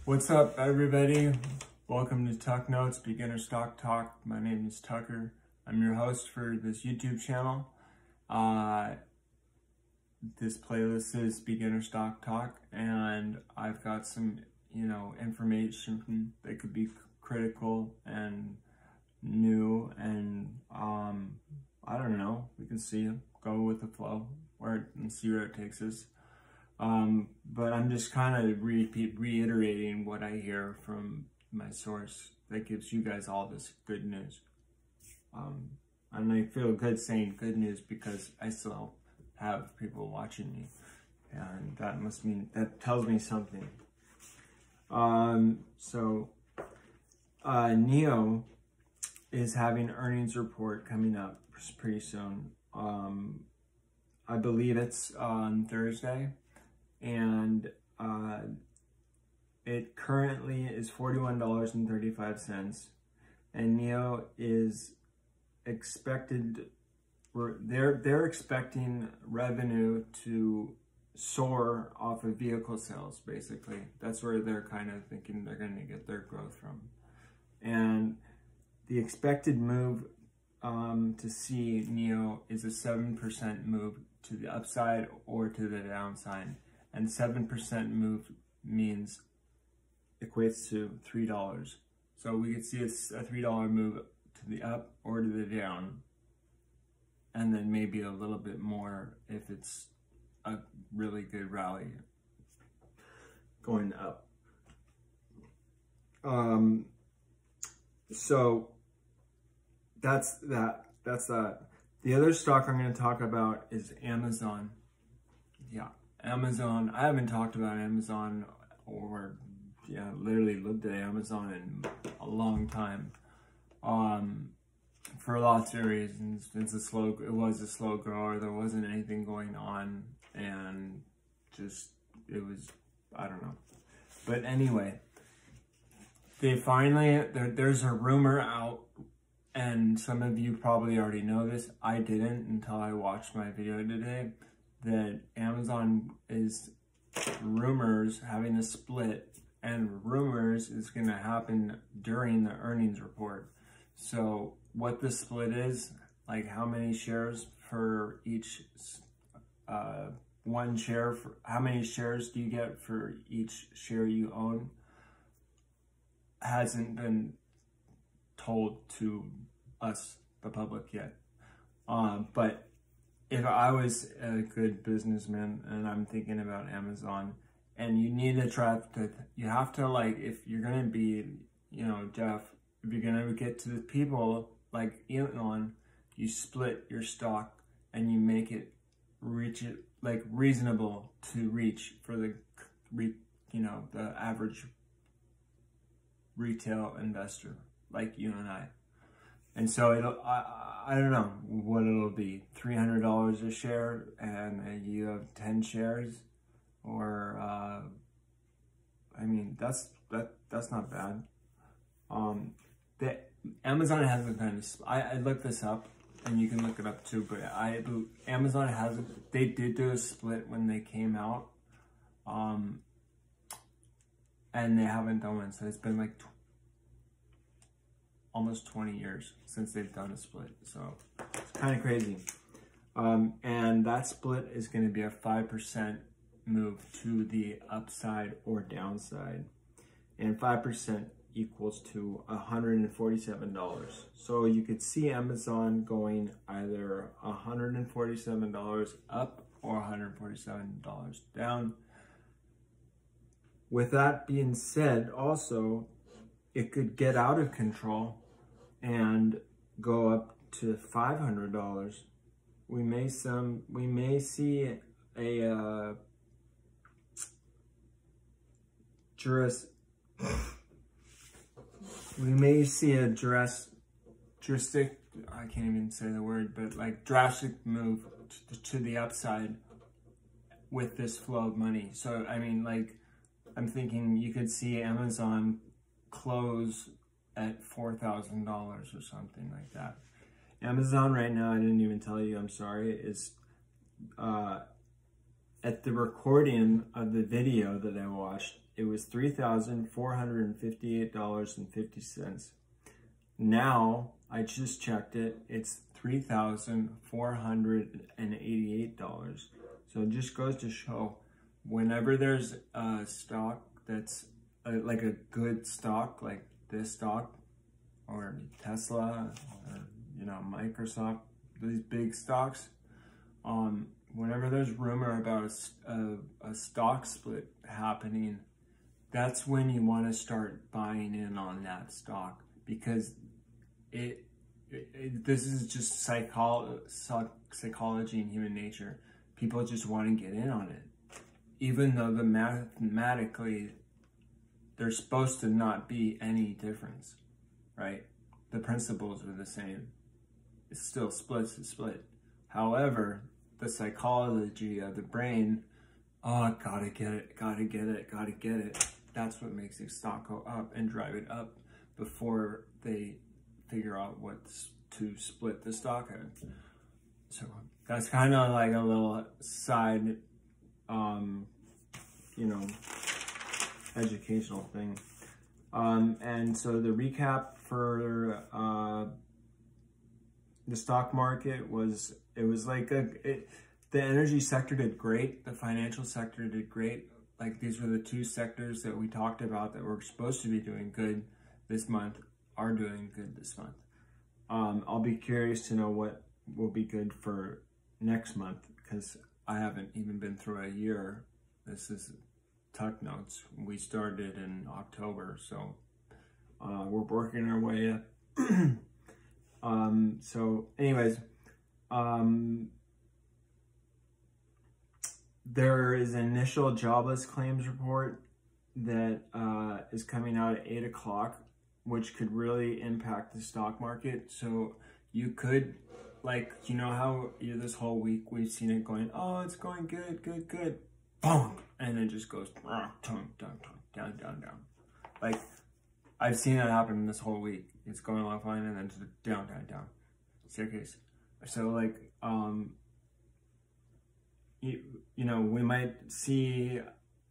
What's up, everybody? Welcome to Tuck Notes Beginner Stock Talk. My name is Tucker. I'm your host for this YouTube channel. This playlist is Beginner Stock Talk, and I've got some, information that could be critical and new, and I don't know. We can see, go with the flow, and see where it takes us. But I'm just kind of reiterating what I hear from my source that gives you guys all this good news. And I feel good saying good news because I still have people watching me, and that tells me something. NIO is having earnings report coming up pretty soon. I believe it's on Thursday. And it currently is $41.35, and NIO is expected, they're expecting revenue to soar off of vehicle sales. Basically, that's where they're kind of thinking they're going to get their growth from. And the expected move to see NIO is a 7% move to the upside or to the downside. And 7% move equates to $3. So we could see a $3 move to the up or to the down, and then maybe a little bit more if it's a really good rally going up. So that's that. The other stock I'm going to talk about is Amazon. Yeah. Amazon, I haven't talked about Amazon literally looked at Amazon in a long time. For lots of reasons. It was a slow grower, there wasn't anything going on, and I don't know. But anyway, there's a rumor out, and some of you probably already know this. I didn't until I watched my video today, that Amazon is rumors having a split, and rumors is going to happen during the earnings report. So what the split is, like how many shares for each one share, how many shares do you get for each share you own, hasn't been told to us, the public, yet. But if I was a good businessman and I'm thinking about Amazon, and you need to you have to, like, if you're going to be, Jeff, if you're going to get to the people like Elon, you split your stock and you make it reasonable to reach for the average retail investor like you and I. And so I don't know what it'll be, $300 a share, and you have 10 shares, or that's not bad. Amazon hasn't kind of. I looked this up, and you can look it up too. But Amazon hasn't. They did do a split when they came out, and they haven't done one. So it's been like almost 20 years since they've done a split, so it's kind of crazy. And that split is going to be a 5% move to the upside or downside, and 5% equals to $147. So you could see Amazon going either $147 up or $147 down. With that being said, also, it could get out of control and go up to $500. We may see a drastic, I can't even say the word, but like drastic move to the upside with this flow of money. So I'm thinking you could see Amazon close at $4,000 or something like that. Amazon right now, I didn't even tell you, I'm sorry, is at the recording of the video that I watched, it was $3,458.50. Now, I just checked it, it's $3,488. So it just goes to show, whenever there's a stock that's like a good stock, like this stock, or Tesla, or, you know, Microsoft, these big stocks, whenever there's rumor about a stock split happening, that's when you want to start buying in on that stock, because this is just psychology and human nature. People just want to get in on it, even though mathematically there's supposed to not be any difference, right? The principles are the same. It still splits to split. However, the psychology of the brain, oh, gotta get it, gotta get it, gotta get it. That's what makes the stock go up and drive it up before they figure out what to split the stock at. So that's kind of like a little side, you know, educational thing. And so the recap for the stock market was, it was like the energy sector did great, the financial sector did great. Like, these were the two sectors that we talked about that were supposed to be doing good this month, are doing good this month. I'll be curious to know what will be good for next month, because I haven't even been through a year. This is Tuck Notes. We started in October, so we're working our way up. So anyways, there is an initial jobless claims report that is coming out at 8 o'clock, which could really impact the stock market. So you could, like, you know how this whole week we've seen it going, oh, it's going good, good, good, boom, and it just goes down, down, down, down, down. Like, I've seen that happen this whole week. It's going along fine, and then just down, down, down, staircase. So, like, you know, we might see,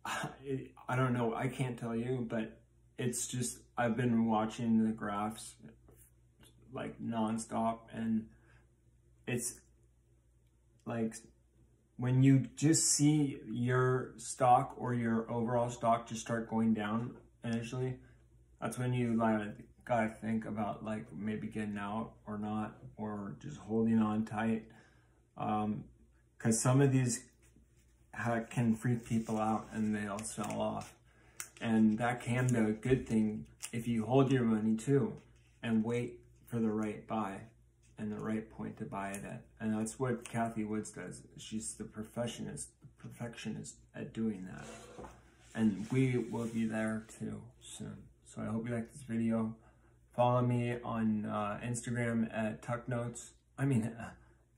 I don't know, I can't tell you, but it's just, I've been watching the graphs like nonstop, and it's like, when you just see your stock or your overall stock just start going down initially, that's when you like gotta think about like maybe getting out or not, or just holding on tight, because some of these can freak people out and they'll sell off, and that can be a good thing if you hold your money too and wait for the right buy and the right point to buy it at. And that's what Cathie Woods does. She's the perfectionist at doing that, and we will be there too soon. So I hope you like this video. Follow me on Instagram at Tuck Notes.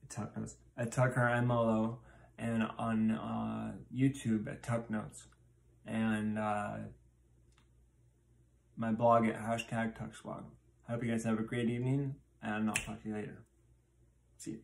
Tuck Notes at Tucker MLO, and on YouTube at Tuck Notes, and my blog at #TucksBlog. I hope you guys have a great evening, and I'll talk to you later. See you.